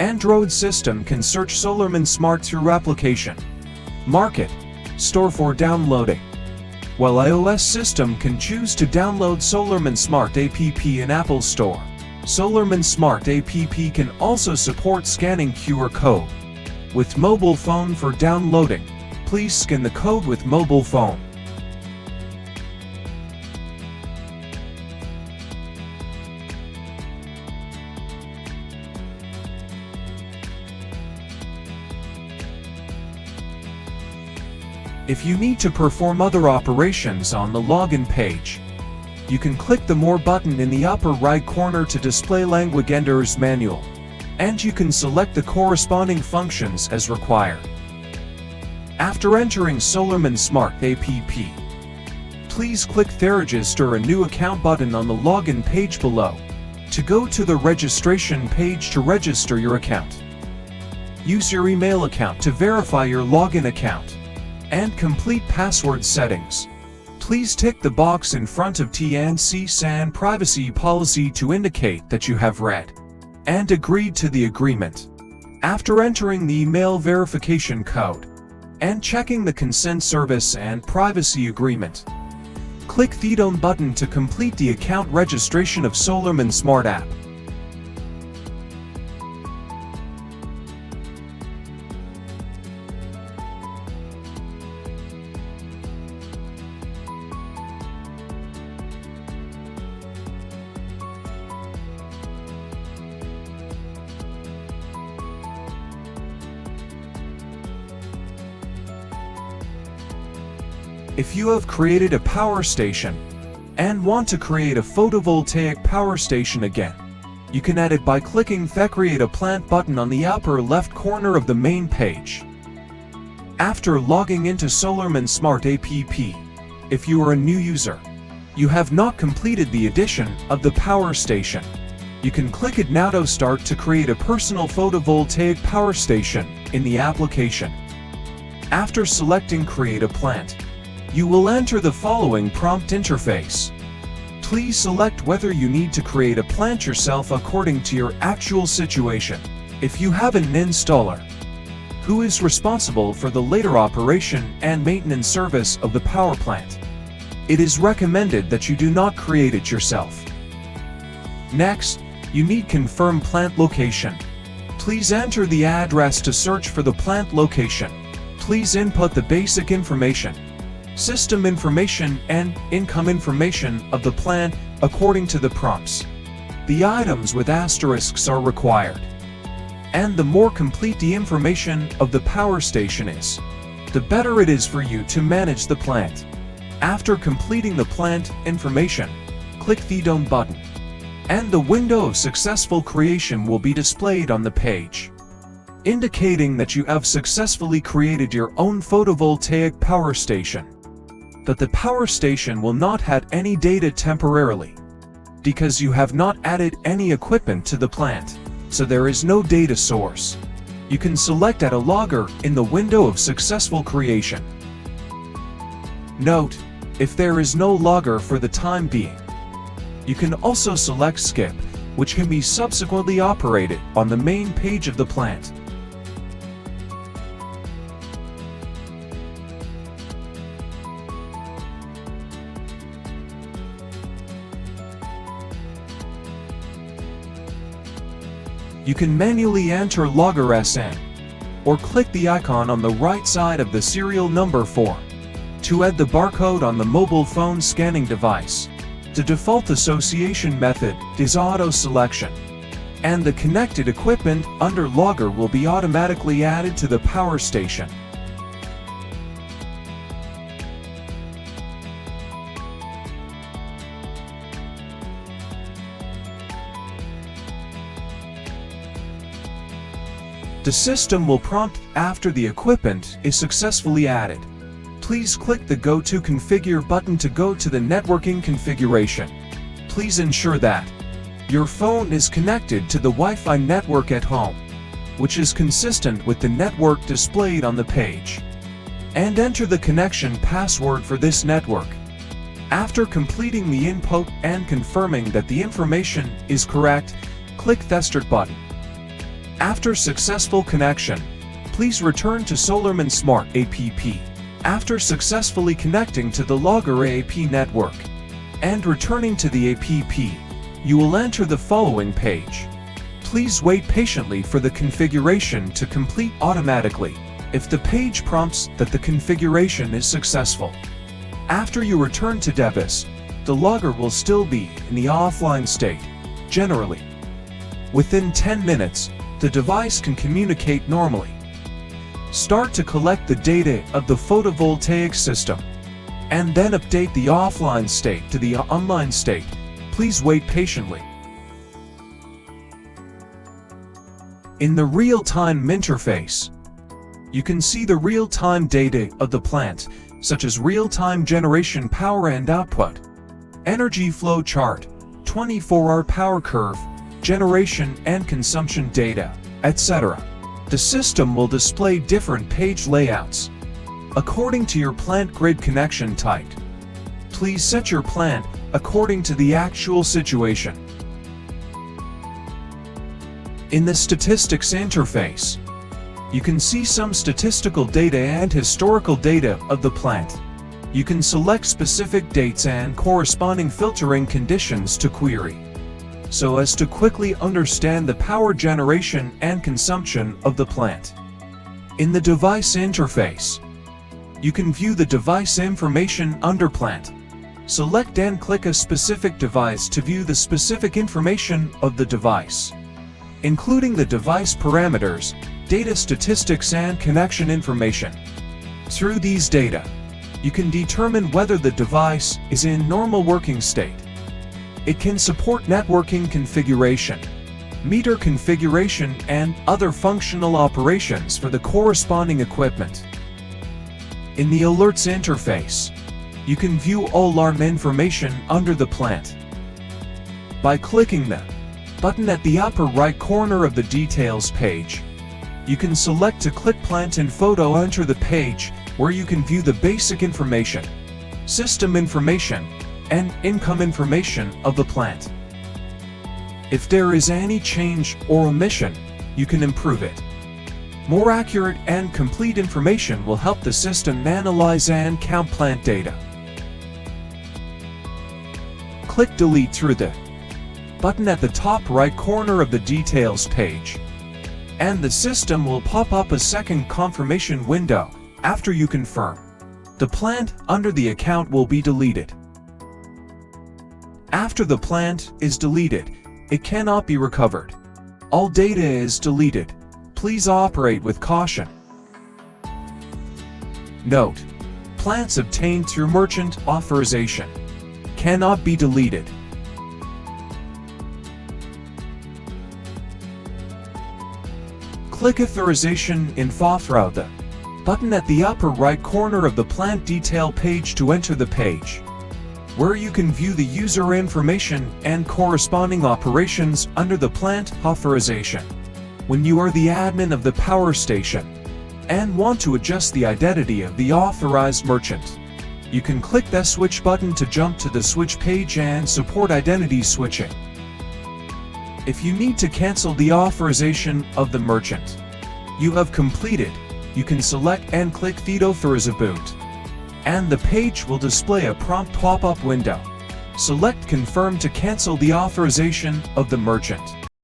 Android system can search Solarman Smart through application, market, store for downloading, while iOS system can choose to download Solarman Smart app in Apple Store. Solarman Smart app can also support scanning QR code with mobile phone for downloading. Please scan the code with mobile phone. If you need to perform other operations on the login page, you can click the More button in the upper right corner to display Language Enter's manual, and you can select the corresponding functions as required. After entering Solarman Smart app, please click the Register a New Account button on the login page below to go to the registration page to register your account. Use your email account to verify your login account and complete password settings. Please tick the box in front of TNC SAN privacy policy to indicate that you have read and agreed to the agreement. After entering the email verification code and checking the consent service and privacy agreement, click the Done button to complete the account registration of Solarman Smart app. If you have created a power station and want to create a photovoltaic power station again, you can add it by clicking the Create a Plant button on the upper left corner of the main page. After logging into Solarman Smart app, if you are a new user, you have not completed the addition of the power station, you can click it now to start to create a personal photovoltaic power station in the application. After selecting Create a Plant, you will enter the following prompt interface. Please select whether you need to create a plant yourself according to your actual situation. If you have an installer who is responsible for the later operation and maintenance service of the power plant, it is recommended that you do not create it yourself. Next, you need confirm plant location. Please enter the address to search for the plant location. Please input the basic information, system information and income information of the plant according to the prompts. The items with asterisks are required. And the more complete the information of the power station is, the better it is for you to manage the plant. After completing the plant information, click the Done button, and the window of successful creation will be displayed on the page, indicating that you have successfully created your own photovoltaic power station. That the power station will not have any data temporarily, because you have not added any equipment to the plant, so there is no data source. You can select Add a logger in the window of successful creation. Note, if there is no logger for the time being, you can also select Skip, which can be subsequently operated on the main page of the plant. You can manually enter logger SN, or click the icon on the right side of the serial number form to add the barcode on the mobile phone scanning device. The default association method is auto selection, and the connected equipment under logger will be automatically added to the power station. The system will prompt after the equipment is successfully added. Please click the Go to Configure button to go to the networking configuration. Please ensure that your phone is connected to the Wi-Fi network at home, which is consistent with the network displayed on the page, and enter the connection password for this network. After completing the input and confirming that the information is correct, click the Start button. After successful connection, please return to Solarman Smart app. After successfully connecting to the Logger app network and returning to the app, you will enter the following page. Please wait patiently for the configuration to complete automatically. If the page prompts that the configuration is successful, after you return to device, the logger will still be in the offline state. Generally, within 10 minutes, the device can communicate normally. Start to collect the data of the photovoltaic system, and then update the offline state to the online state. Please wait patiently. In the real-time interface, you can see the real-time data of the plant, such as real-time generation power and output, energy flow chart, 24-hour power curve, generation and consumption data, etc. The system will display different page layouts according to your plant grid connection type. Please set your plant according to the actual situation. In the statistics interface, you can see some statistical data and historical data of the plant. You can select specific dates and corresponding filtering conditions to query, so as to quickly understand the power generation and consumption of the plant. In the device interface, you can view the device information under plant. Select and click a specific device to view the specific information of the device, including the device parameters, data statistics and connection information. Through these data, you can determine whether the device is in normal working state. It can support networking configuration, meter configuration, and other functional operations for the corresponding equipment. In the alerts interface, you can view all alarm information under the plant. By clicking the button at the upper right corner of the details page, you can select to click Plant and Photo. Enter the page where you can view the basic information, system information, and income information of the plant. If there is any change or omission, you can improve it. More accurate and complete information will help the system analyze and count plant data. Click Delete through the button at the top right corner of the details page, and the system will pop up a second confirmation window after you confirm. The plant under the account will be deleted. After the plant is deleted, it cannot be recovered. All data is deleted. Please operate with caution. Note: plants obtained through merchant authorization cannot be deleted. Click Authorization Info through the button at the upper right corner of the plant detail page to enter the page, where you can view the user information and corresponding operations under the plant authorization. When you are the admin of the power station and want to adjust the identity of the authorized merchant, you can click the switch button to jump to the switch page and support identity switching. If you need to cancel the authorization of the merchant you have completed, you can select and click Deauthorize, and the page will display a prompt pop-up window. Select Confirm to cancel the authorization of the merchant.